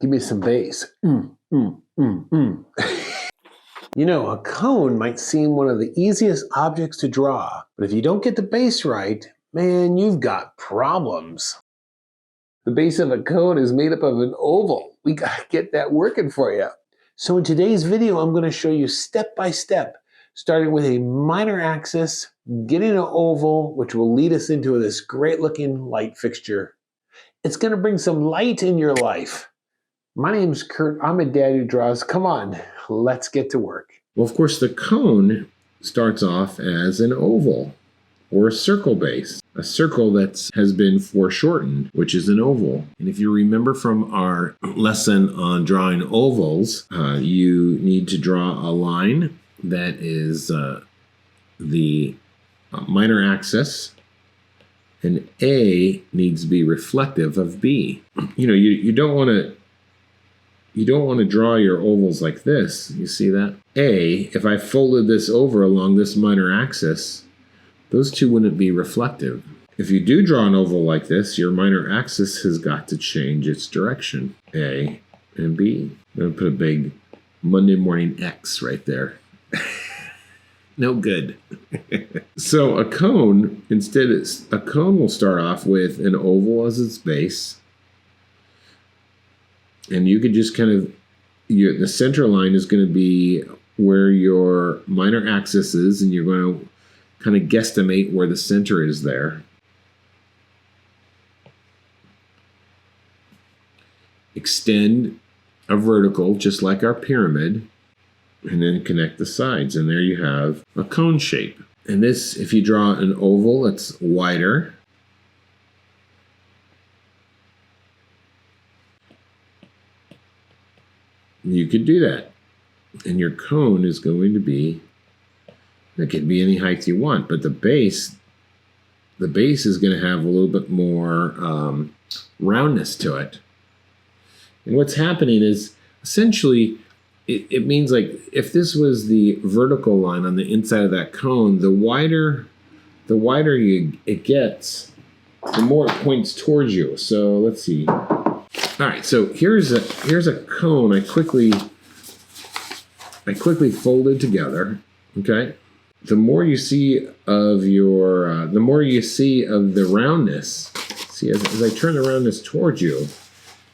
Give me some bass. You know, a cone might seem one of the easiest objects to draw, but if you don't get the base right, man, you've got problems. The base of a cone is made up of an oval. We gotta get that working for you. So in today's video, I'm gonna show you step by step, starting with a minor axis, getting an oval, which will lead us into this great looking light fixture. It's gonna bring some light in your life. My name's Kurt. I'm a dad who draws. Come on, let's get to work. Well, of course, the cone starts off as an oval or a circle base. A circle that has been foreshortened, which is an oval. And if you remember from our lesson on drawing ovals, you need to draw a line that is the minor axis, and A needs to be reflective of B. You know, you don't want to draw your ovals like this. You see that? A, if I folded this over along this minor axis, those two wouldn't be reflective. If you do draw an oval like this, your minor axis has got to change its direction. A and B. I'm going to put a big Monday morning X right there. No good. So a cone, a cone will start off with an oval as its base. And you could just kind of, the center line is going to be where your minor axis is, and you're going to kind of guesstimate where the center is there. Extend a vertical, just like our pyramid, and then connect the sides, and there you have a cone shape. And this, if you draw an oval that's wider, you could do that. And your cone is going to be, it could be any height you want, but the base is going to have a little bit more roundness to it. And what's happening is essentially, it means like if this was the vertical line on the inside of that cone, the wider it gets, the more it points towards you. So let's see. All right, so here's a cone I quickly folded together. Okay, the more you see of the roundness. See, as I turn the roundness towards you,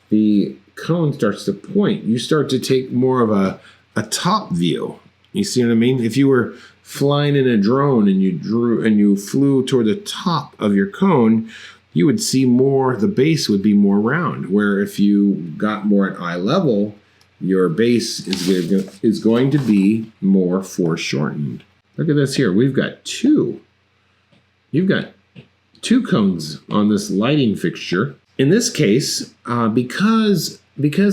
the cone starts to point. You start to take more of a top view. You see what I mean? If you were flying in a drone and you flew toward the top of your cone, you would see more, the base would be more round. Where if you got more at eye level, your base is going to be more foreshortened. Look at this here. You've got two cones on this lighting fixture. In this case, because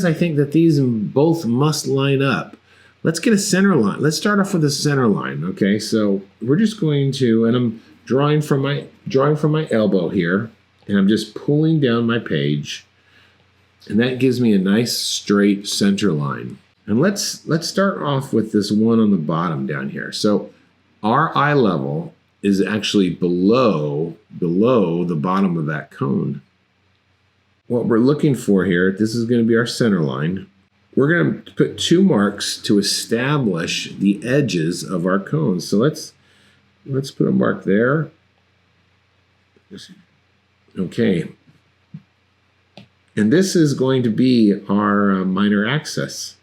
I think that these both must line up, let's get a center line. Let's start off with a center line. Okay, so we're just going to, and I'm drawing from my elbow here, and I'm just pulling down my page, and that gives me a nice straight center line. And let's start off with this one on the bottom down here. So our eye level is actually below the bottom of that cone. What we're looking for here, this is going to be our center line. We're going to put 2 marks to establish the edges of our cone. So let's put a mark there. Okay. And this is going to be our minor axis.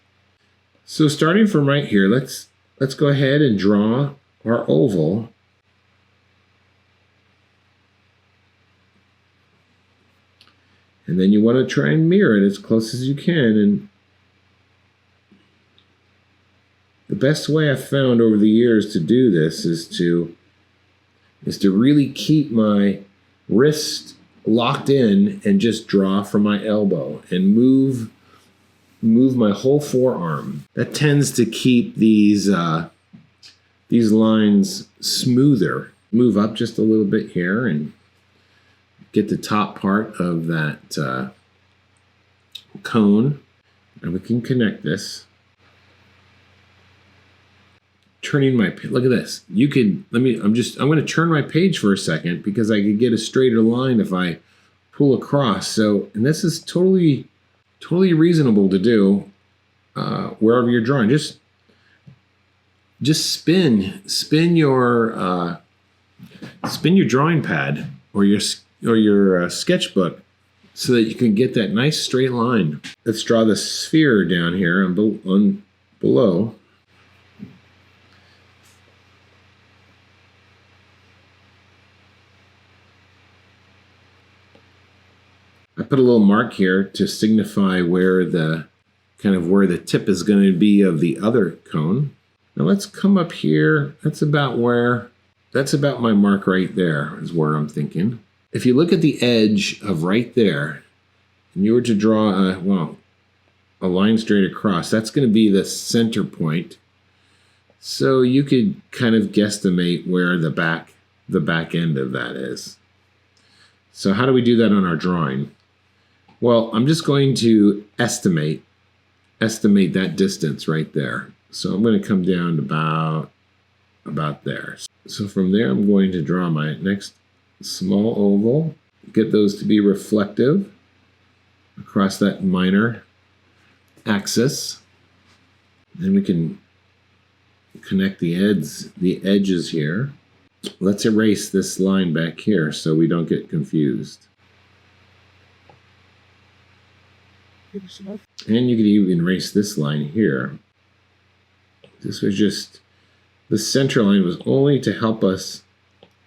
So starting from right here, let's go ahead and draw our oval. And then you want to try and mirror it as close as you can. And the best way I've found over the years to do this is to really keep my wrist locked in and just draw from my elbow and move my whole forearm. That tends to keep these lines smoother. Move up just a little bit here and get the top part of that cone, and we can connect this. Turning my, look at this. You could, I'm going to turn my page for a second because I could get a straighter line if I pull across. So, and this is totally Totally reasonable to do wherever you're drawing. Just spin your drawing pad or your sketchbook so that you can get that nice straight line. Let's draw the sphere down here on below. I put a little mark here to signify where the tip is going to be of the other cone. Now let's come up here. That's about my mark right there is where I'm thinking. If you look at the edge of right there, and you were to draw a line straight across, that's going to be the center point. So you could kind of guesstimate where the back end of that is. So how do we do that on our drawing? Well, I'm just going to estimate that distance right there. So I'm going to come down to about there. So from there, I'm going to draw my next small oval, get those to be reflective across that minor axis. Then we can connect the edges here. Let's erase this line back here so we don't get confused. And you could even erase this line here. This was just, the center line was only to help us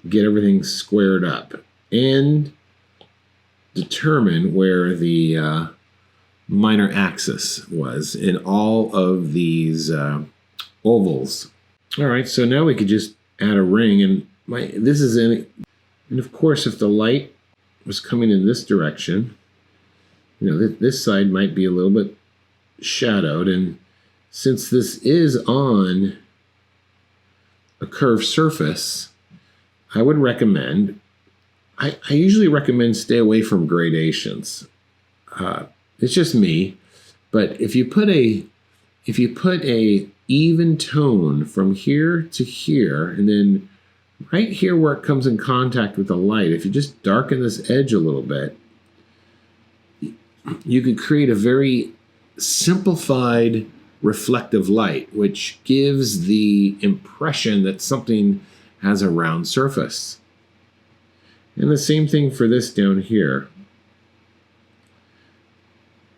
get everything squared up and determine where the minor axis was in all of these ovals. All right, so now we could just add a ring, and of course, if the light was coming in this direction, this side might be a little bit shadowed, and since this is on a curved surface, I would recommend, I usually recommend stay away from gradations. It's just me, but if you put a even tone from here to here, and then right here where it comes in contact with the light, if you just darken this edge a little bit, you could create a very simplified reflective light, which gives the impression that something has a round surface. And the same thing for this down here.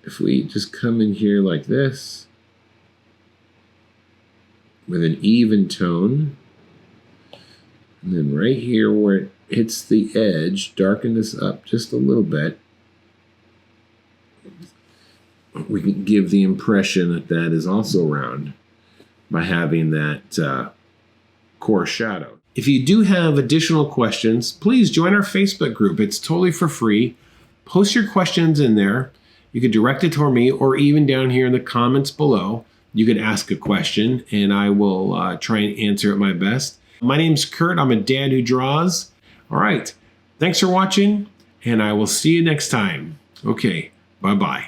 If we just come in here like this, with an even tone, and then right here where it hits the edge, darken this up just a little bit, we can give the impression that that is also round by having that core shadow. If you do have additional questions, please join our Facebook group. It's totally for free. Post your questions in there. You could direct it toward me, or even down here in the comments below, you could ask a question and I will try and answer it my best. My name's Kurt. I'm a dad who draws. All right. Thanks for watching, and I will see you next time. Okay. Bye-bye.